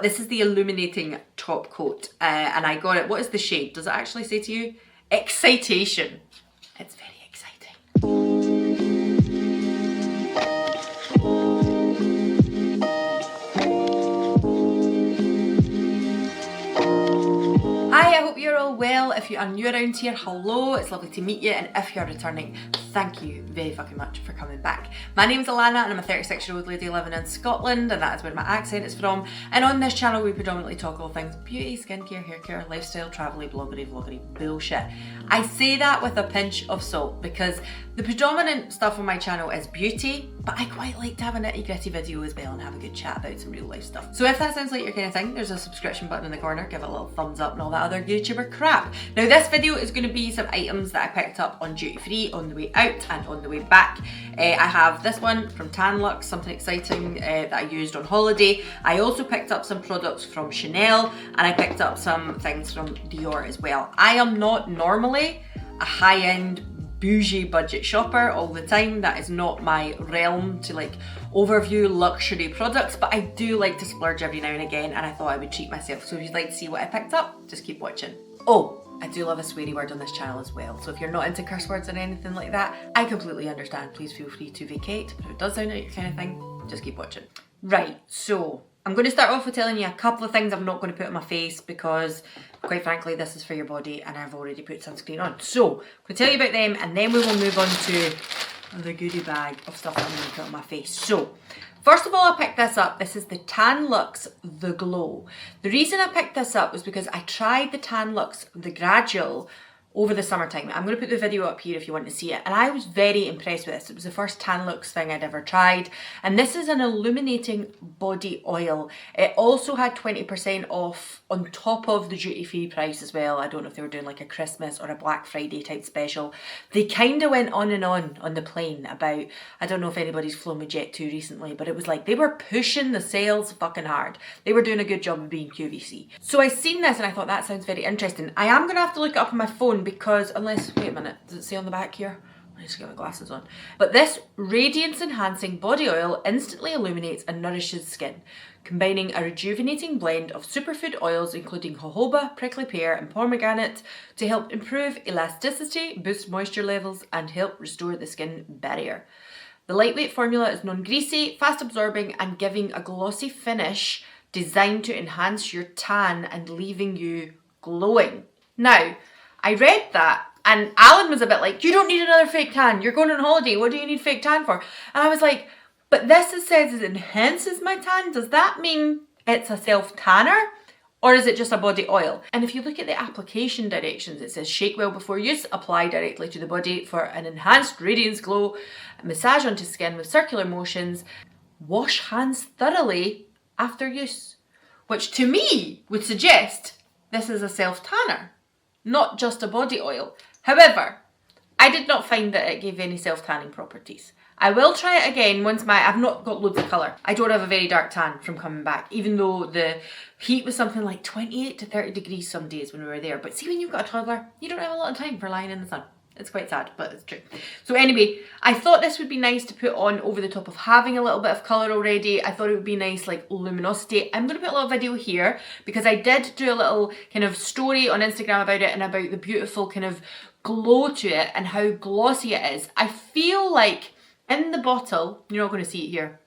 this is the illuminating top coat, and I got it. What is the shade? Does it actually say to you? Excitation. It's very exciting. Hi, I hope you're all well. If you are new around here, hello, it's lovely to meet you, and if you're returning, thank you very fucking much for coming back. My name's ALANNA and I'm a 36-year-old lady living in Scotland, and that is where my accent is from. And on this channel we predominantly talk all things beauty, skincare, hair care, lifestyle, travel-y, bloggery, vloggery bullshit. I say that with a pinch of salt because the predominant stuff on my channel is beauty, but I quite like to have a nitty-gritty video as well and have a good chat about some real life stuff. So if that sounds like your kind of thing, there's a subscription button in the corner, give it a little thumbs up and all that other YouTuber crap. Now this video is going to be some items that I picked up on duty free on the way out and on the way back. I have this one from Luxe, something exciting that I used on holiday. I also picked up some products from Chanel, and I picked up some things from Dior as well. I am not normally a high-end bougie budget shopper all the time. That is not my realm to like overview luxury products, but I do like to splurge every now and again, and I thought I would treat myself. So if you'd like to see what I picked up, just keep watching. Oh, I do love a sweary word on this channel as well, so if you're not into curse words or anything like that, I completely understand. Please feel free to vacate, but if it does sound like your kind of thing, just keep watching. Right, so I'm going to start off with telling you a couple of things I'm not going to put on my face because, quite frankly, this is for your body and I've already put sunscreen on. So, I'm going to tell you about them and then we will move on to the goodie bag of stuff I'm going to put on my face. So, first of all, I picked this up. This is the Luxe The Glow. The reason I picked this up was because I tried the Luxe The Gradual over the summertime. I'm going to put the video up here if you want to see it, and I was very impressed with this. It was the first Luxe thing I'd ever tried, and this is an illuminating body oil. It also had 20% off on top of the duty-free price as well. I don't know if they were doing like a Christmas or a Black Friday type special. They kind of went on and on the plane about, I don't know if anybody's flown with Jet2 recently, but it was like they were pushing the sales fucking hard. They were doing a good job of being QVC. So I seen this and I thought that sounds very interesting. I am going to have to look it up on my phone because unless, wait a minute, does it say on the back here? I need to get my glasses on. But this radiance enhancing body oil instantly illuminates and nourishes skin, combining a rejuvenating blend of superfood oils including jojoba, prickly pear and pomegranate to help improve elasticity, boost moisture levels and help restore the skin barrier. The lightweight formula is non-greasy, fast absorbing and giving a glossy finish designed to enhance your tan and leaving you glowing. Now, I read that and Alan was a bit like, you don't need another fake tan. You're going on holiday. What do you need fake tan for? And I was like, but this says it enhances my tan. Does that mean it's a self-tanner? Or is it just a body oil? And if you look at the application directions, it says shake well before use, apply directly to the body for an enhanced radiance glow, massage onto skin with circular motions, wash hands thoroughly after use. Which to me would suggest this is a self-tanner, not just a body oil. However, I did not find that it gave any self-tanning properties. I will try it again once I've not got loads of colour. I don't have a very dark tan from coming back, even though the heat was something like 28 to 30 degrees some days when we were there. But see, when you've got a toddler, you don't have a lot of time for lying in the sun. It's quite sad, but it's true. So anyway, I thought this would be nice to put on over the top of having a little bit of colour already. I thought it would be nice, like luminosity. I'm going to put a little video here because I did do a little kind of story on Instagram about it and about the beautiful kind of glow to it and how glossy it is. I feel like in the bottle, you're not going to see it here,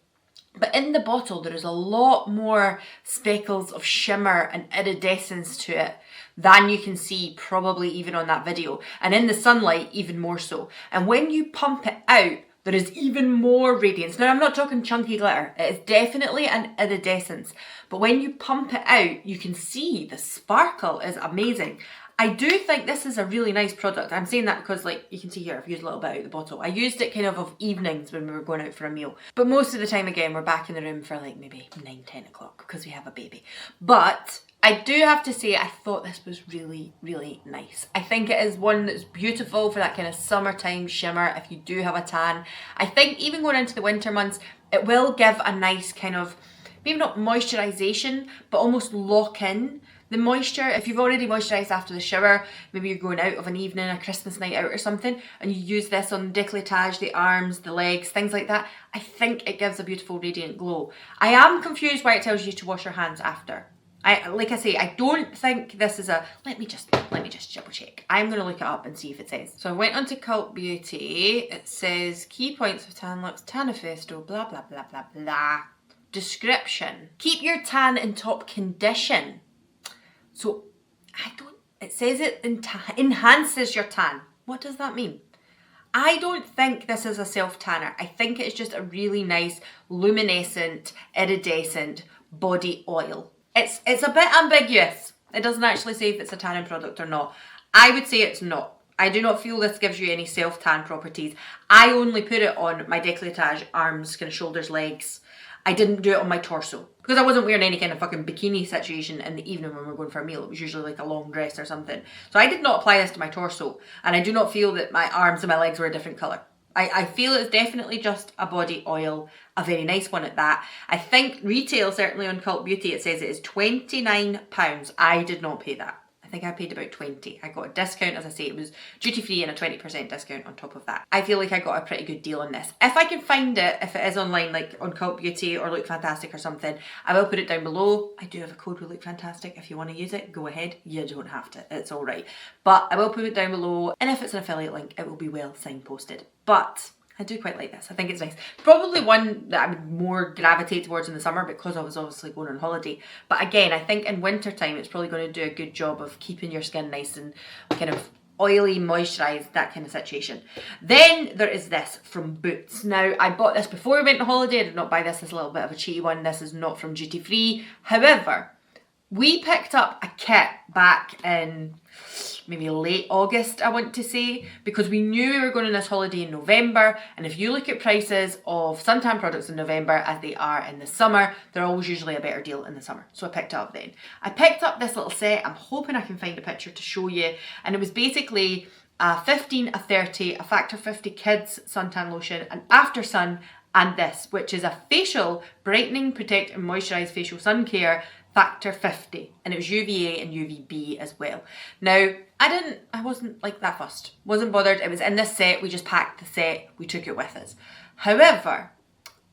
but in the bottle there is a lot more speckles of shimmer and iridescence to it than you can see probably even on that video, and in the sunlight even more so. And when you pump it out, there is even more radiance. Now I'm not talking chunky glitter, it is definitely an iridescence, but when you pump it out you can see the sparkle is amazing. I do think this is a really nice product. I'm saying that because, like, you can see here, I've used a little bit out of the bottle. I used it kind of evenings when we were going out for a meal. But most of the time, again, we're back in the room for like maybe 9, 10 o'clock because we have a baby. But I do have to say, I thought this was really, really nice. I think it is one that's beautiful for that kind of summertime shimmer if you do have a tan. I think even going into the winter months, it will give a nice kind of, maybe not moisturization, but almost lock in The moisture, if you've already moisturised after the shower, maybe you're going out of an evening, a Christmas night out or something, and you use this on the décolletage, the arms, the legs, things like that, I think it gives a beautiful radiant glow. I am confused why it tells you to wash your hands after. Like I say, I don't think this is a, let me just double check. I'm going to look it up and see if it says. So I went onto Cult Beauty. It says key points of tan looks, Tanifesto, blah, blah, blah, blah, blah. Description. Keep your tan in top condition. So it says it enhances your tan. What does that mean? I don't think this is a self-tanner. I think it's just a really nice, luminescent, iridescent body oil. It's a bit ambiguous. It doesn't actually say if it's a tanning product or not. I would say it's not. I do not feel this gives you any self-tan properties. I only put it on my décolletage, arms, kind of shoulders, legs. I didn't do it on my torso because I wasn't wearing any kind of fucking bikini situation in the evening when we were going for a meal. It was usually like a long dress or something. So I did not apply this to my torso, and I do not feel that my arms and my legs were a different colour. I feel it's definitely just a body oil, a very nice one at that. I think retail, certainly on Cult Beauty, it says it is £29. I did not pay that. I think I paid about 20. I got a discount, as I say, it was duty free and a 20% discount on top of that. I feel like I got a pretty good deal on this. If I can find it, if it is online, like on Cult Beauty or Look Fantastic or something, I will put it down below. I do have a code with Look Fantastic. If you want to use it, go ahead. You don't have to, it's all right. But I will put it down below, and if it's an affiliate link, it will be well signposted. But I do quite like this. I think it's nice. Probably one that I would more gravitate towards in the summer because I was obviously going on holiday. But again, I think in winter time, it's probably going to do a good job of keeping your skin nice and kind of oily, moisturised, that kind of situation. Then there is this from Boots. Now, I bought this before we went on holiday. I did not buy this as a little bit of a cheaty one. This is not from duty free. However, we picked up a kit back in maybe late August, I want to say, because we knew we were going on this holiday in November, and if you look at prices of suntan products in November as they are in the summer, they're always usually a better deal in the summer. So I picked it up then. I picked up this little set. I'm hoping I can find a picture to show you, and it was basically a 15, a 30, a factor 50 kids suntan lotion, an after sun, and this, which is a facial brightening, protect and moisturise facial sun care factor 50, and it was UVA and UVB as well. Now, I wasn't like that fussed, wasn't bothered. It was in this set, we just packed the set, we took it with us. However,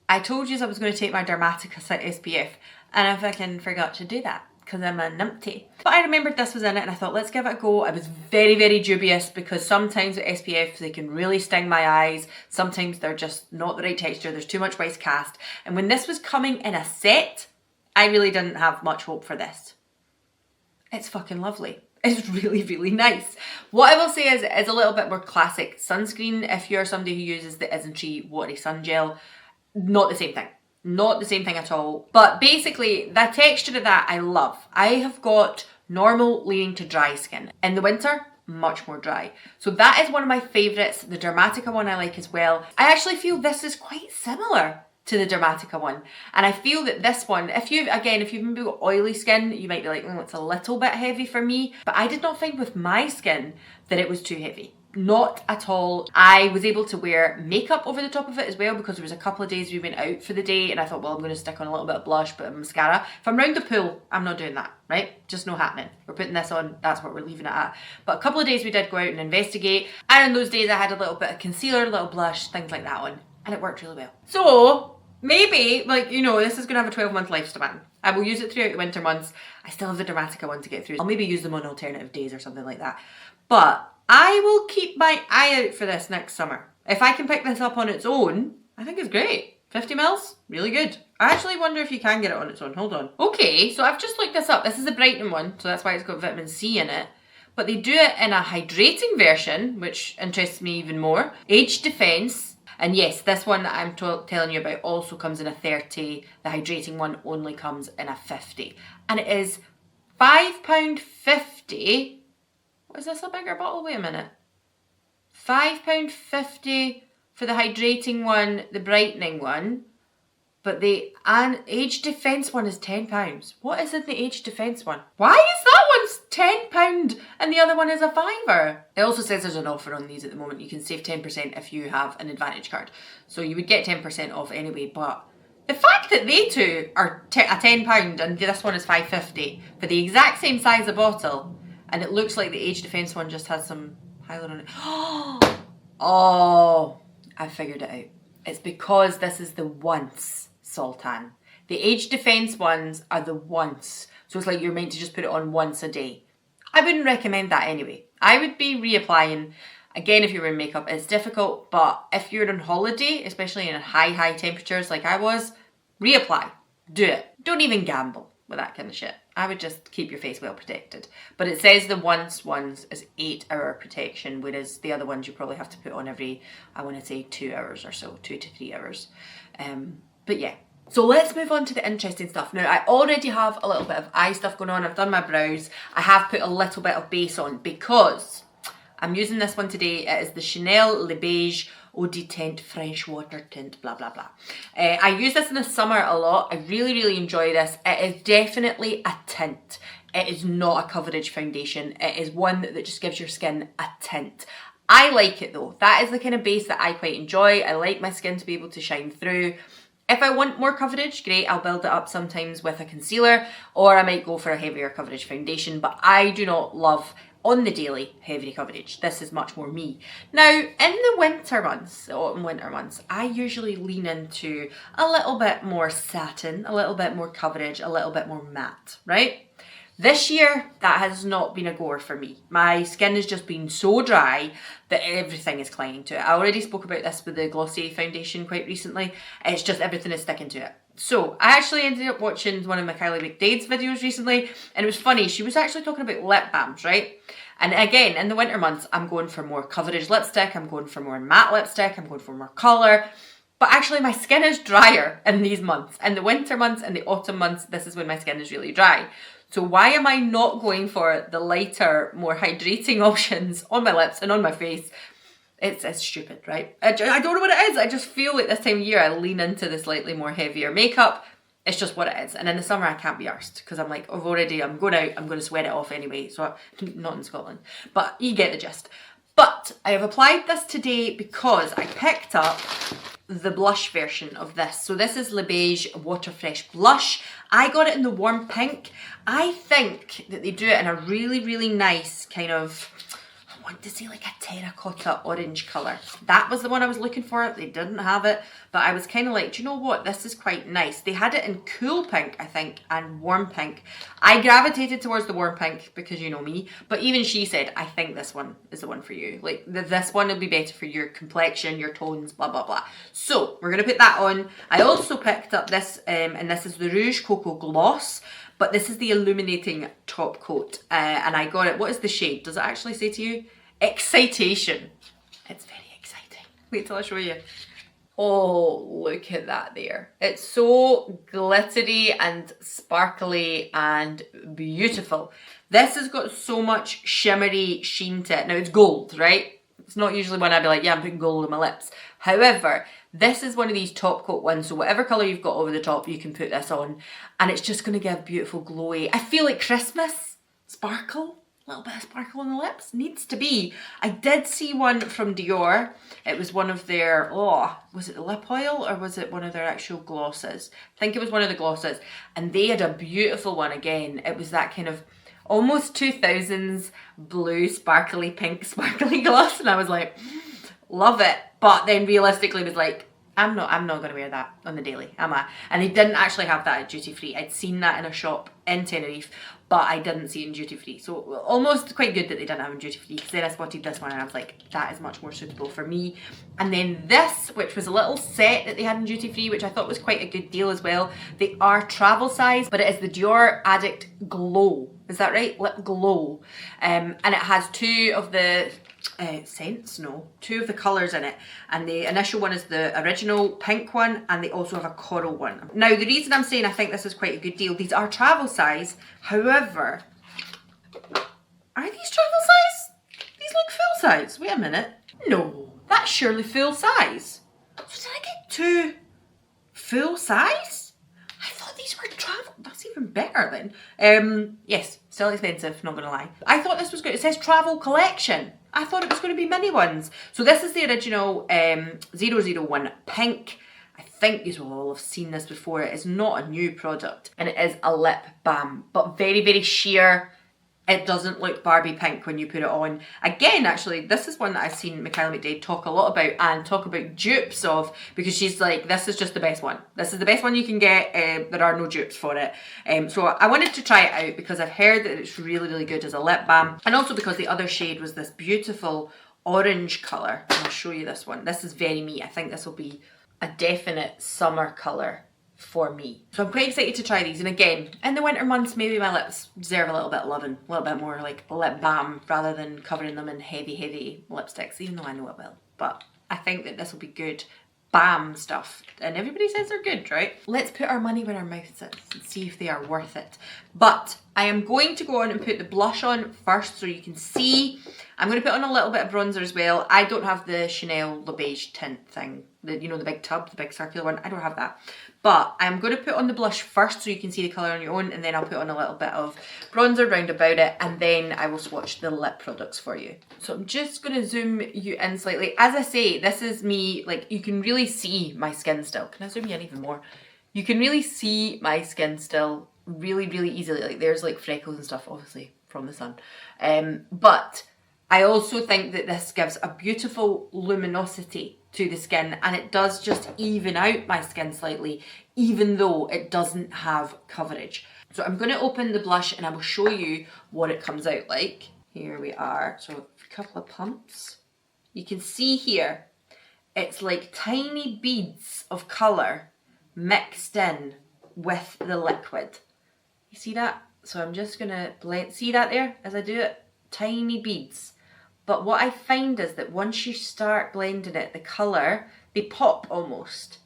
I told you I was going to take my Dermatica SPF, and I fucking forgot to do that because I'm a numpty. But I remembered this was in it, and I thought, let's give it a go. I was very, very dubious because sometimes with SPFs, they can really sting my eyes. Sometimes they're just not the right texture. There's too much white cast. And when this was coming in a set, I really didn't have much hope for this. It's fucking lovely. It's really, really nice. What I will say is it is a little bit more classic sunscreen. If you're somebody who uses the Isntree watery sun gel, not the same thing. Not the same thing at all. But basically, the texture of that I love. I have got normal leaning to dry skin. In the winter, much more dry. So that is one of my favourites. The Dermatica one I like as well. I actually feel this is quite similar to the Dermatica one, and I feel that this one, if you've maybe got oily skin, you might be like, it's a little bit heavy for me, but I did not find with my skin that it was too heavy. Not at all. I was able to wear makeup over the top of it as well because there was a couple of days we went out for the day and I thought, well, I'm going to stick on a little bit of blush, but mascara. If I'm round the pool, I'm not doing that, right? Just no happening. We're putting this on, that's what we're leaving it at. But a couple of days we did go out and investigate, and in those days I had a little bit of concealer, a little blush, things like that on, and it worked really well. So maybe, this is going to have a 12-month lifespan. I will use it throughout the winter months. I still have the Dermatica one to get through. I'll maybe use them on alternative days or something like that. But I will keep my eye out for this next summer. If I can pick this up on its own, I think it's great. 50 mils, really good. I actually wonder if you can get it on its own. Hold on. Okay, so I've just looked this up. This is a brightening one, so that's why it's got vitamin C in it. But they do it in a hydrating version, which interests me even more. Age defense. And yes, this one that I'm telling you about also comes in a 30. The hydrating one only comes in a 50. And it is £5.50. What is this, a bigger bottle? Wait a minute. £5.50 for the hydrating one, the brightening one. But the age defense one is £10. What is in the age defense one? Why is that one's £10 and the other one is a £5? It also says there's an offer on these at the moment. You can save 10% if you have an Advantage card. So you would get 10% off anyway, but The fact that they two are a £10 and this one is £5.50 for the exact same size of bottle, and it looks like the Age Defence one just has some highlight on it. Oh, I figured it out. It's because this is the once Sultan. The Age Defence ones are the once. So it's like you're meant to just put it on once a day. I wouldn't recommend that anyway. I would be reapplying. Again, if you're wearing makeup, it's difficult, but if you're on holiday, especially in high temperatures like I was, reapply. Do it. Don't even gamble with that kind of shit. I would just keep your face well protected. But it says the once ones is 8-hour protection, whereas the other ones you probably have to put on every, I want to say 2 hours or so, 2 to 3 hours. But yeah. So let's move on to the interesting stuff. Now, I already have a little bit of eye stuff going on. I've done my brows. I have put a little bit of base on because I'm using this one today. It is the Chanel Le Beige Eau de Teint French Water Tint, blah, blah, blah. I use this in the summer a lot. I really enjoy this. It is definitely a tint. It is not a coverage foundation. It is one that just gives your skin a tint. I like it though. That is the kind of base that I quite enjoy. I like my skin to be able to shine through. If I want more coverage, great, I'll build it up sometimes with a concealer, or I might go for a heavier coverage foundation, but I do not love on the daily heavy coverage. This is much more me. Now, in the winter months, the autumn winter months, I usually lean into a little bit more satin, a little bit more coverage, a little bit more matte, right? This year, that has not been a goer for me. My skin has just been so dry that everything is clinging to it. I already spoke about this with the Glossier foundation quite recently. It's just everything is sticking to it. So I actually ended up watching one of my Kylie McDade's videos recently, and it was funny. She was actually talking about lip balms, right? And again, in the winter months, I'm going for more coverage lipstick. I'm going for more matte lipstick. I'm going for more colour. But actually my skin is drier in these months. In the winter months and the autumn months, this is when my skin is really dry. So why am I not going for the lighter, more hydrating options on my lips and on my face? It's stupid, right? I don't know what it is. I just feel like this time of year I lean into the slightly more heavier makeup. It's just what it is. And in the summer I can't be arsed because I'm like, I'm going out, I'm going to sweat it off anyway. So not in Scotland, but you get the gist. But I have applied this today because I picked up the blush version of this. So this is Le Beige Water Fresh Blush. I got it in the warm pink. I think that they do it in a really nice kind of, I want to say like a terracotta orange colour. That was the one I was looking for. They didn't have it, but I was kind of like, do you know what? This is quite nice. They had it in cool pink, I think, and warm pink. I gravitated towards the warm pink because you know me, but even she said, I think this one is the one for you. Like this one will be better for your complexion, your tones, blah, blah, blah. So we're going to put that on. I also picked up this, and this is the Rouge Cocoa Gloss, but this is the illuminating top coat, and I got it. What is the shade? Does it actually say to you? Excitation. It's very exciting. Wait till I show you. Oh, look at that there. It's so glittery and sparkly and beautiful. This has got so much shimmery sheen to it. Now it's gold, right? It's not usually when I'd be like, yeah, I'm putting gold on my lips. However, this is one of these top coat ones. So whatever colour you've got over the top, you can put this on. And it's just going to give beautiful glowy. I feel like Christmas. Sparkle. A little bit of sparkle on the lips. Needs to be. I did see one from Dior. It was one of their, was it the lip oil or was it one of their actual glosses? I think it was one of the glosses. And they had a beautiful one again. It was that kind of almost 2000s blue sparkly pink sparkly gloss. And I was like, love it. But then realistically was like, I'm not going to wear that on the daily, am I? And they didn't actually have that at duty free. I'd seen that in a shop in Tenerife, but I didn't see it in duty free. So almost quite good that they didn't have it in duty free, because then I spotted this one and I was like, that is much more suitable for me. And then this, which was a little set that they had in duty free, which I thought was quite a good deal as well. They are travel size, but it is the Dior Addict Glow. Is that right? Lip Glow. And it has two of the two of the colours in it, and the initial one is the original pink one, and they also have a coral one. Now the reason I'm saying I think this is quite a good deal, these are travel size, however, are these travel size? These look full size. Wait a minute. No, that's surely full size. So did I get two full size? I thought these were travel. That's even better then. Yes, still expensive, not gonna lie. I thought this was good. It says travel collection. I thought it was going to be mini ones. So this is the original 001 pink. I think you will all have seen this before. It is not a new product, and it is a lip balm, but very, very sheer. It doesn't look Barbie pink when you put it on. Again, actually, this is one that I've seen Michaela McDade talk a lot about and talk about dupes of, because she's like, this is just the best one. This is the best one you can get. There are no dupes for it. So I wanted to try it out because I've heard that it's really, really good as a lip balm. And also because the other shade was this beautiful orange colour. I'll show you this one. This is very me. I think this will be a definite summer colour for me. So I'm quite excited to try these, and again, in the winter months maybe my lips deserve a little bit of loving, a little bit more like lip balm rather than covering them in heavy lipsticks, even though I know it will. But I think that this will be good balm stuff, and everybody says they're good, right? Let's put our money where our mouth sits and see if they are worth it. But I am going to go on and put the blush on first so you can see. I'm going to put on a little bit of bronzer as well. I don't have the Chanel Le Beige tint thing, you know, the big tub, the big circular one. I don't have that. But I'm going to put on the blush first so you can see the colour on your own, and then I'll put on a little bit of bronzer round about it, and then I will swatch the lip products for you. So I'm just going to zoom you in slightly. As I say, this is me, like, you can really see my skin still. Can I zoom you in even more? You can really see my skin still really, really easily. Like, there's like freckles and stuff, obviously, from the sun. But I also think that this gives a beautiful luminosity to the skin, and it does just even out my skin slightly, even though it doesn't have coverage. So I'm going to open the blush and I will show you what it comes out like. Here we are. So a couple of pumps. You can see here, it's like tiny beads of colour mixed in with the liquid. You see that? So I'm just going to blend, see that there as I do it? Tiny beads. But what I find is that once you start blending it, the colour, they pop almost,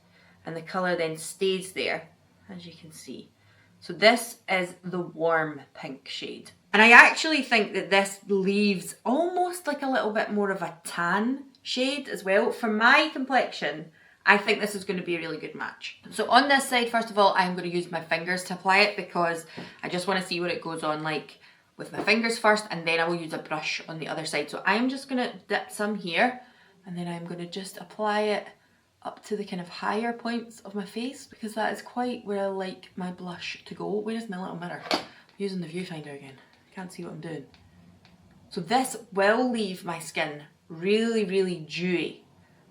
and the colour then stays there, as you can see. So this is the warm pink shade. And I actually think that this leaves almost like a little bit more of a tan shade as well. For my complexion, I think this is going to be a really good match. So on this side, first of all, I'm going to use my fingers to apply it because I just want to see what it goes on like with my fingers first, and then I will use a brush on the other side. So I'm just going to dip some here, and then I'm going to just apply it up to the kind of higher points of my face, because that is quite where I like my blush to go. Where's my little mirror? I'm using the viewfinder again. I can't see what I'm doing. So this will leave my skin really, really dewy.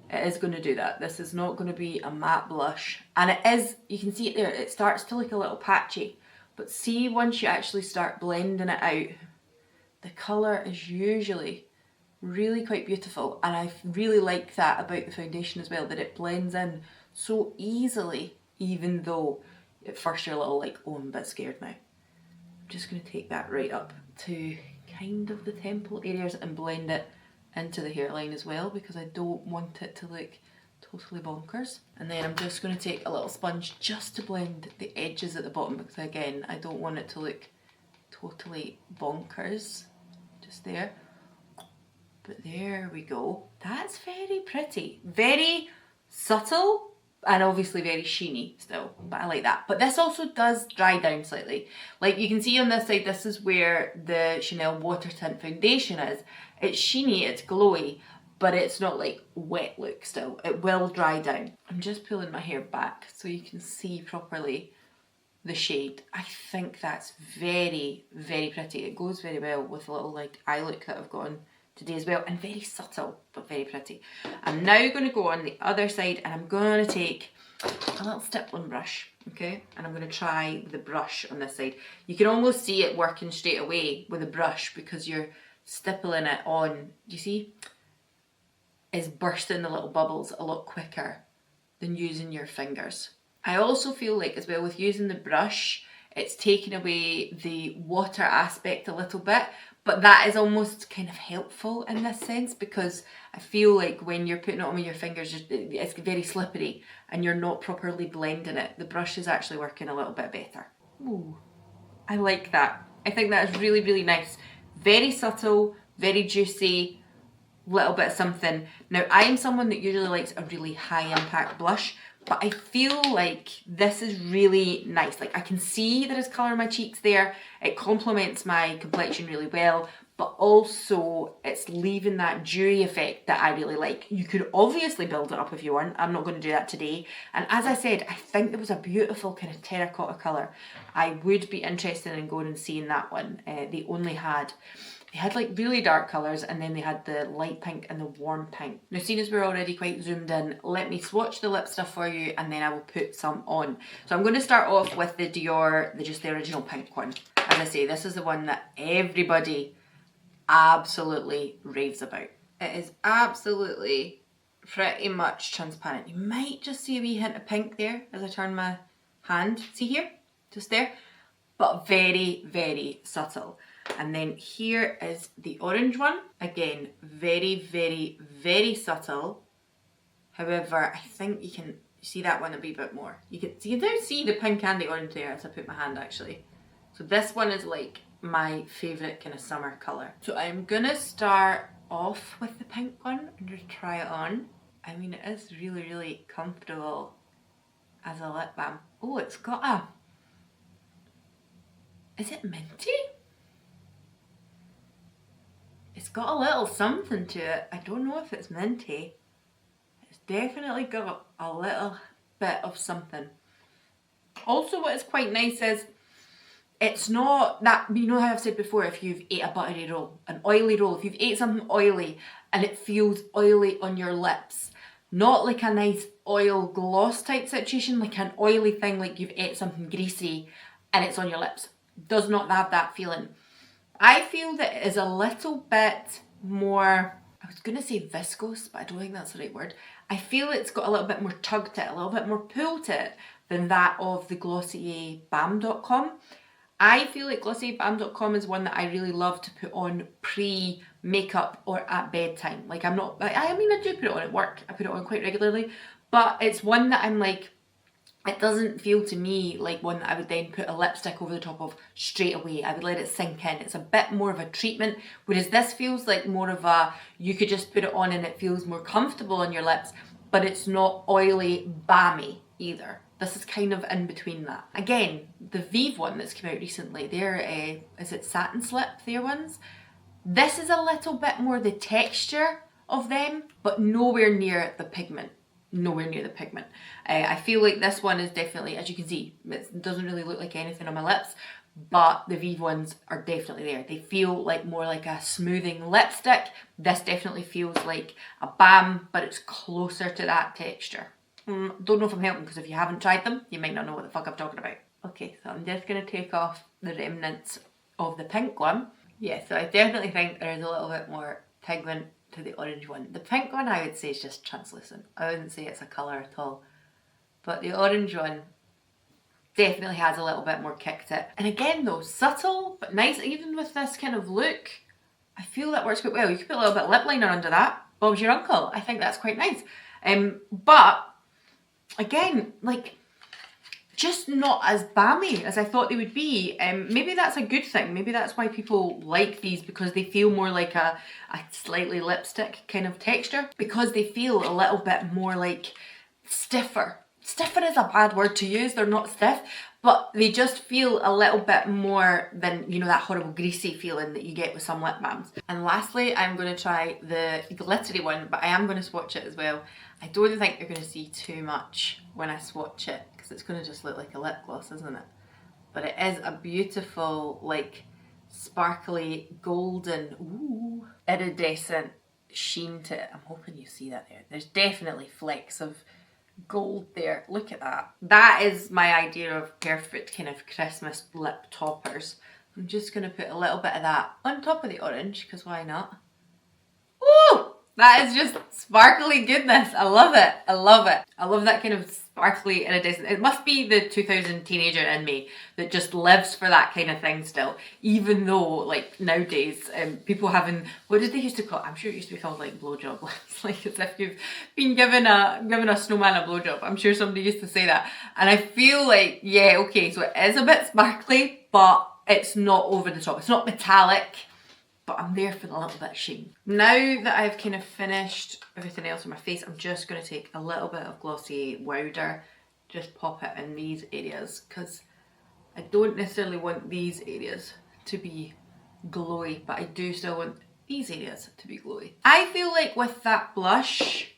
It is going to do that. This is not going to be a matte blush. And it is, you can see it there, it starts to look a little patchy. But see, once you actually start blending it out, the colour is usually really quite beautiful. And I really like that about the foundation as well, that it blends in so easily, even though at first you're a little like, oh, I'm a bit scared now. I'm just going to take that right up to kind of the temple areas and blend it into the hairline as well, because I don't want it to look totally bonkers. And then I'm just going to take a little sponge just to blend the edges at the bottom, because again, I don't want it to look totally bonkers. Just there. But there we go. That's very pretty. Very subtle and obviously very sheeny still, but I like that. But this also does dry down slightly. Like you can see on this side, this is where the Chanel Water Tint Foundation is. It's sheeny, it's glowy, but it's not like wet look still. It will dry down. I'm just pulling my hair back so you can see properly the shade. I think that's very, very pretty. It goes very well with the little like eye look that I've got on today as well, and very subtle, but very pretty. I'm now going to go on the other side, and I'm going to take a little stippling brush, okay? And I'm going to try the brush on this side. You can almost see it working straight away with a brush because you're stippling it on, do you see? Is bursting the little bubbles a lot quicker than using your fingers. I also feel like as well with using the brush, it's taken away the water aspect a little bit, but that is almost kind of helpful in this sense, because I feel like when you're putting it on with your fingers, it's very slippery and you're not properly blending it. The brush is actually working a little bit better. Ooh, I like that. I think that is really, really nice. Very subtle, very juicy, little bit of something. Now, I am someone that usually likes a really high impact blush, but I feel like this is really nice. Like I can see there is colour in my cheeks there. It complements my complexion really well, but also it's leaving that dewy effect that I really like. You could obviously build it up if you want. I'm not going to do that today. And as I said, I think there was a beautiful kind of terracotta colour. I would be interested in going and seeing that one. They had like really dark colours, and then they had the light pink and the warm pink. Now, seeing as we're already quite zoomed in, let me swatch the lip stuff for you, and then I will put some on. So I'm going to start off with the Dior, just the original pink one. As I say, this is the one that everybody absolutely raves about. It is absolutely pretty much transparent. You might just see a wee hint of pink there as I turn my hand. See here? Just there. But very, very subtle. And then here is the orange one. Again, very, very, very subtle. However, I think you can see that one a wee bit more. You can now see the pink and the orange there as I put my hand actually. So this one is like my favourite kind of summer colour. So I'm gonna start off with the pink one and just try it on. I mean, it is really, really comfortable as a lip balm. Oh, it's got a... Is it minty? It's got a little something to it. I don't know if it's minty. It's definitely got a little bit of something. Also, what is quite nice is it's not that, you know how I've said before, if you've ate a buttery roll, an oily roll, if you've ate something oily and it feels oily on your lips, not like a nice oil gloss type situation, like an oily thing like you've ate something greasy and it's on your lips. Does not have that feeling. I feel that it is a little bit more, I was going to say viscose, but I don't think that's the right word. I feel it's got a little bit more tug to it, a little bit more pull to it than that of the Glossier Balm.com. I feel like Glossier Balm.com is one that I really love to put on pre-makeup or at bedtime. Like I mean I do put it on at work, I put it on quite regularly, but it's one that I'm like, it doesn't feel to me like one that I would then put a lipstick over the top of straight away. I would let it sink in. It's a bit more of a treatment, whereas this feels like more of a, you could just put it on and it feels more comfortable on your lips, but it's not oily, balmy either. This is kind of in between that. Again, the Vive one that's come out recently, they're, is it Satin Slip, their ones? This is a little bit more the texture of them, but nowhere near the pigment. Nowhere near the pigment. I feel like this one is definitely, as you can see, it doesn't really look like anything on my lips, but the Vive ones are definitely there. They feel like more like a smoothing lipstick. This definitely feels like a balm, but it's closer to that texture. Don't know if I'm helping, because if you haven't tried them, you might not know what the fuck I'm talking about. Okay, so I'm just going to take off the remnants of the pink one. Yeah, so I definitely think there is a little bit more pigment to the orange one. The pink one I would say is just translucent. I wouldn't say it's a colour at all. But the orange one definitely has a little bit more kick to it. And again though, subtle but nice. Even with this kind of look, I feel that works quite well. You could put a little bit of lip liner under that. Bob's your uncle. I think that's quite nice. But again, like, just not as balmy as I thought they would be. Maybe that's a good thing. Maybe that's why people like these, because they feel more like a slightly lipstick kind of texture, because they feel a little bit more like stiffer. Stiffer is a bad word to use, they're not stiff, but they just feel a little bit more than, you know, that horrible greasy feeling that you get with some lip balms. And lastly, I'm going to try the glittery one, but I am going to swatch it as well. I don't think you're going to see too much when I swatch it, because it's going to just look like a lip gloss, isn't it? But it is a beautiful, like, sparkly, golden, ooh, iridescent sheen to it. I'm hoping you see that there. There's definitely flecks of gold there. Look at that. That is my idea of perfect kind of Christmas lip toppers. I'm just going to put a little bit of that on top of the orange, because why not? Ooh! That is just sparkly goodness. I love it. I love it. I love that kind of sparkly iridescent. It must be the 2000 teenager in me that just lives for that kind of thing still. Even though, like, nowadays, people having, what did they used to call it? I'm sure it used to be called, like, blowjob lips. Like, as if you've been given a snowman a blowjob. I'm sure somebody used to say that. And I feel like, yeah, okay, so it is a bit sparkly, but it's not over the top. It's not metallic, but I'm there for the little bit of sheen. Now that I've kind of finished everything else on my face, I'm just going to take a little bit of Glossier Wowder, just pop it in these areas, because I don't necessarily want these areas to be glowy, but I do still want these areas to be glowy. I feel like with that blush,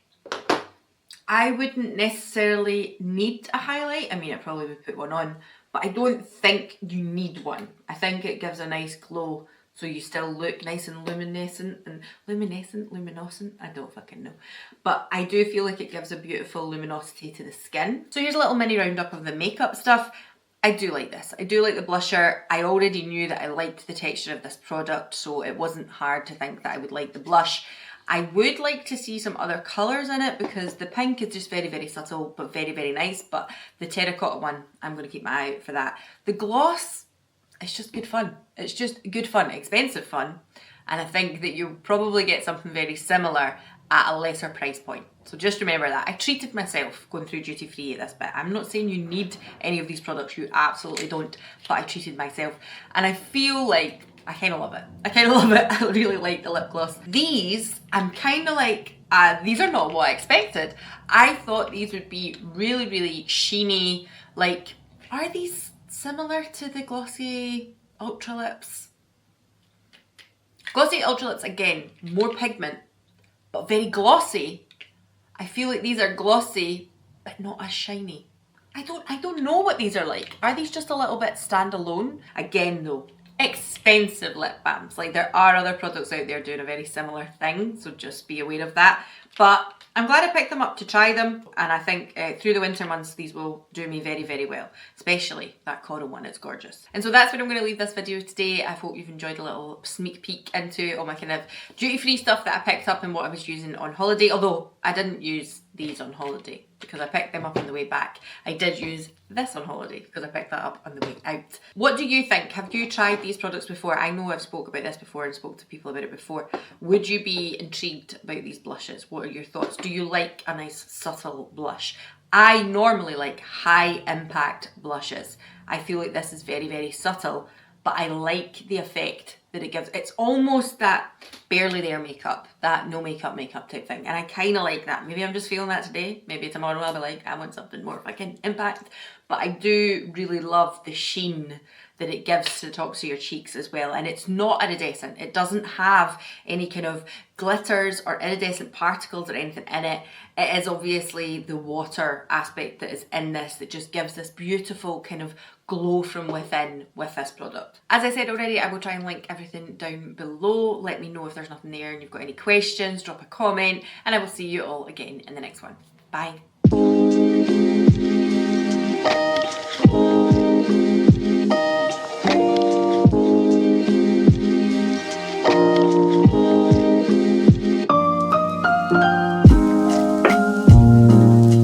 I wouldn't necessarily need a highlight. I mean, I probably would put one on, but I don't think you need one. I think it gives a nice glow, so you still look nice and luminescent and luminescent, I don't fucking know. But I do feel like it gives a beautiful luminosity to the skin. So here's a little mini roundup of the makeup stuff. I do like this. I do like the blusher. I already knew that I liked the texture of this product, so it wasn't hard to think that I would like the blush. I would like to see some other colours in it because the pink is just very, very subtle but very, very nice. But the terracotta one, I'm going to keep my eye out for that. The gloss, it's just good fun. It's just good fun, expensive fun. And I think that you'll probably get something very similar at a lesser price point. So just remember that. I treated myself going through duty free at this bit. I'm not saying you need any of these products, you absolutely don't, but I treated myself. And I feel like I kind of love it. I kind of love it. I really like the lip gloss. These, I'm kind of like, these are not what I expected. I thought these would be really, really sheeny. Like, are these similar to the Glossier Ultra Lips? Glossier Ultra Lips, again, more pigment, but very glossy. I feel like these are glossy, but not as shiny. I don't know what these are like. Are these just a little bit standalone? Again though, expensive lip balms. Like, there are other products out there doing a very similar thing, so just be aware of that. But I'm glad I picked them up to try them, and I think through the winter months these will do me very, very well, especially that coral one. It's gorgeous. And so that's where I'm going to leave this video today. I hope you've enjoyed a little sneak peek into all my kind of duty-free stuff that I picked up and what I was using on holiday, although I didn't use these on holiday because I picked them up on the way back. I did use this on holiday because I picked that up on the way out. What do you think? Have you tried these products before? I know I've spoke about this before and spoke to people about it before. Would you be intrigued about these blushes? What are your thoughts? Do you like a nice subtle blush? I normally like high impact blushes. I feel like this is very, very subtle, but I like the effect that it gives. It's almost that barely there makeup, that no makeup type thing, and I kind of like that. Maybe I'm just feeling that today. Maybe tomorrow I'll be like, I want something more fucking impact. But I do really love the sheen that it gives to the tops of your cheeks as well, and it's not iridescent. It doesn't have any kind of glitters or iridescent particles or anything in it. It is obviously the water aspect that is in this that just gives this beautiful kind of glow from within with this product. As I said already, I will try and link everything down below. Let me know if there's nothing there and you've got any questions, drop a comment, and I will see you all again in the next one. Bye.